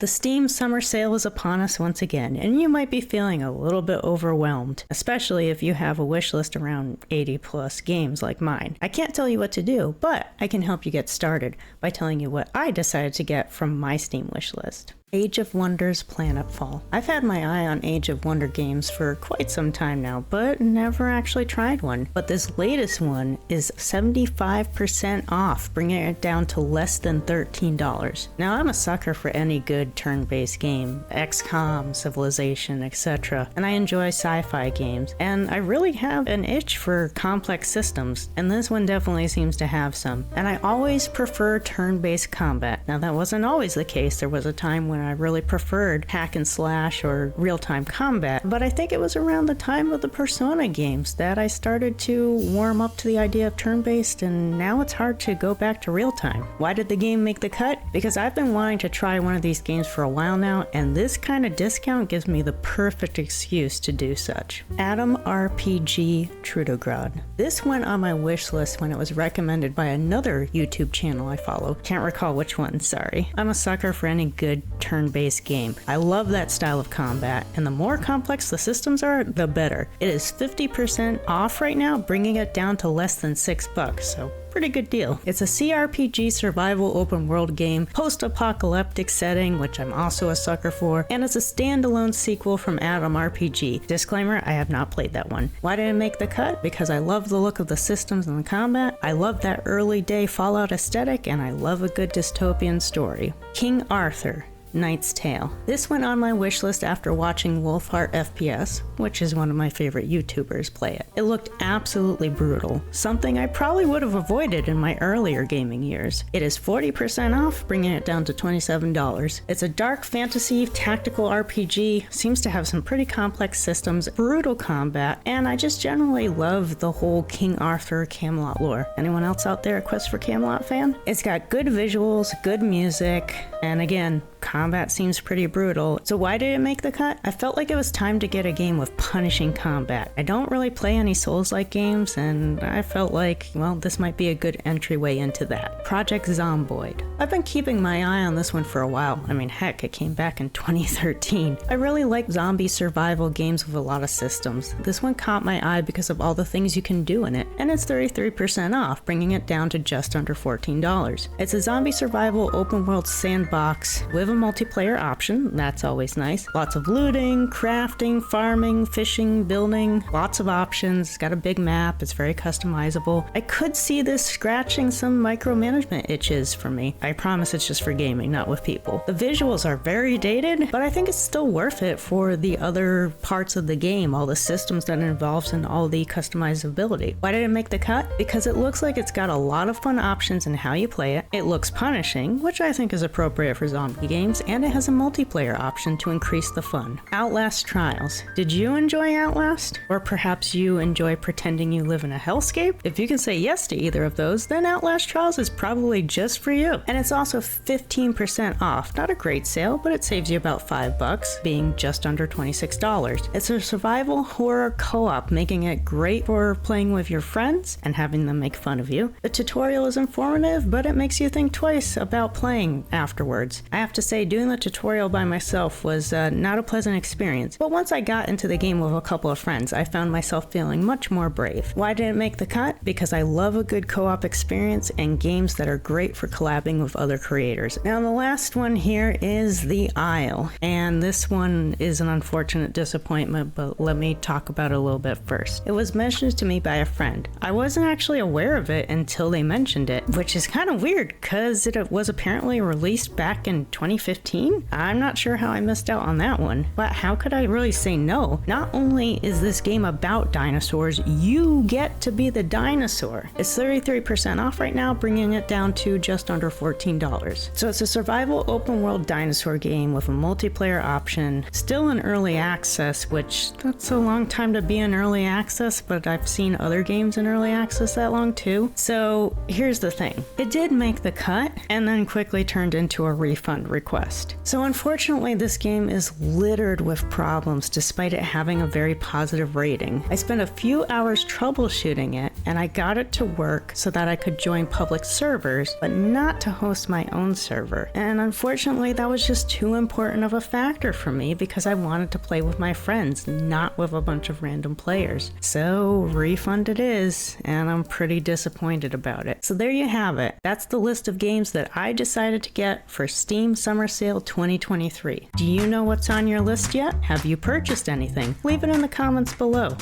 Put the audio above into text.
The Steam summer sale is upon us once again, and you might be feeling a little bit overwhelmed, especially if you have a wish list around 80 plus games like mine. I can't tell you what to do, but I can help you get started by telling you what I decided to get from my Steam wish list. Age of Wonders Planetfall. I've had my eye on Age of Wonder games for quite some time now, but never actually tried one. But this latest one is 75% off, bringing it down to less than $13. Now, I'm a sucker for any good turn-based game, XCOM, Civilization, etc. And I enjoy sci-fi games, and I really have an itch for complex systems, and this one definitely seems to have some. And I always prefer turn-based combat. Now, that wasn't always the case. There was a time when I really preferred hack and slash or real-time combat, but I think it was around the time of the Persona games that I started to warm up to the idea of turn-based, and now it's hard to go back to real-time. Why did the game make the cut? Because I've been wanting to try one of these games for a while now, and this kind of discount gives me the perfect excuse to do such. Atom RPG Trudeograd. This went on my wish list when it was recommended by another YouTube channel I follow. Can't recall which one, sorry. I'm a sucker for any good turn-based game. I love that style of combat, and the more complex the systems are, the better. It is 50% off right now, bringing it down to less than $6, so pretty good deal. It's a CRPG survival open world game, post-apocalyptic setting, which I'm also a sucker for, and it's a standalone sequel from Atom RPG. Disclaimer, I have not played that one. Why did it make the cut? Because I love the look of the systems and the combat, I love that early day Fallout aesthetic, and I love a good dystopian story. King Arthur. Knight's Tale. This went on my wish list after watching Wolfheart FPS, which is one of my favorite YouTubers play it. It looked absolutely brutal, something I probably would have avoided in my earlier gaming years. It is 40% off, bringing it down to $27. It's a dark fantasy tactical RPG, seems to have some pretty complex systems, brutal combat, and I just generally love the whole King Arthur Camelot lore. Anyone else out there a Quest for Camelot fan? It's got good visuals, good music, and again, combat seems pretty brutal. So why did it make the cut? I felt like it was time to get a game with punishing combat. I don't really play any Souls-like games, and I felt like, well, this might be a good entryway into that. Project Zomboyed. I've been keeping my eye on this one for a while. I mean, heck, it came back in 2013. I really like zombie survival games with a lot of systems. This one caught my eye because of all the things you can do in it, and it's 33% off, bringing it down to just under $14. It's a zombie survival open world sandbox with a multiplayer option, that's always nice. Lots of looting, crafting, farming, fishing, building, lots of options. It's got a big map, it's very customizable. I could see this scratching some micromanagement itches for me. I promise it's just for gaming, not with people. The visuals are very dated, but I think it's still worth it for the other parts of the game, all the systems that it involves and all the customizability. Why did it make the cut? Because it looks like it's got a lot of fun options in how you play it. It looks punishing, which I think is appropriate for zombie games, and it has a multiplayer option to increase the fun. Outlast Trials. Did you enjoy Outlast? Or perhaps you enjoy pretending you live in a hellscape? If you can say yes to either of those, then Outlast Trials is probably just for you. And it's also 15% off. Not a great sale, but it saves you about $5, being just under $26. It's a survival horror co-op, making it great for playing with your friends and having them make fun of you. The tutorial is informative, but it makes you think twice about playing afterwards. I have to say, doing the tutorial by myself was not a pleasant experience, but once I got into the game with a couple of friends, I found myself feeling much more brave. Why did it make the cut? Because I love a good co-op experience and games that are great for collabing with other creators. Now, the last one here is The Isle, and this one is an unfortunate disappointment, but let me talk about it a little bit first. It was mentioned to me by a friend. I wasn't actually aware of it until they mentioned it, which is kind of weird because it was apparently released back in 2015? I'm not sure how I missed out on that one, but how could I really say no? Not only is this game about dinosaurs, you get to be the dinosaur. It's 33% off right now, bringing it down to just under $14. So it's a survival open world dinosaur game with a multiplayer option, still in early access, which that's a long time to be in early access, but I've seen other games in early access that long too. So here's the thing. It did make the cut and then quickly turned into a refund request. So unfortunately, this game is littered with problems despite it having a very positive rating. I spent a few hours troubleshooting it, and I got it to work so that I could join public servers, but not to host my own server. And unfortunately, that was just too important of a factor for me because I wanted to play with my friends, not with a bunch of random players. So refund it is, and I'm pretty disappointed about it. So there you have it. That's the list of games that I decided to get for Steam Summer Sale 2023. Do you know what's on your list yet? Have you purchased anything? Leave it in the comments below.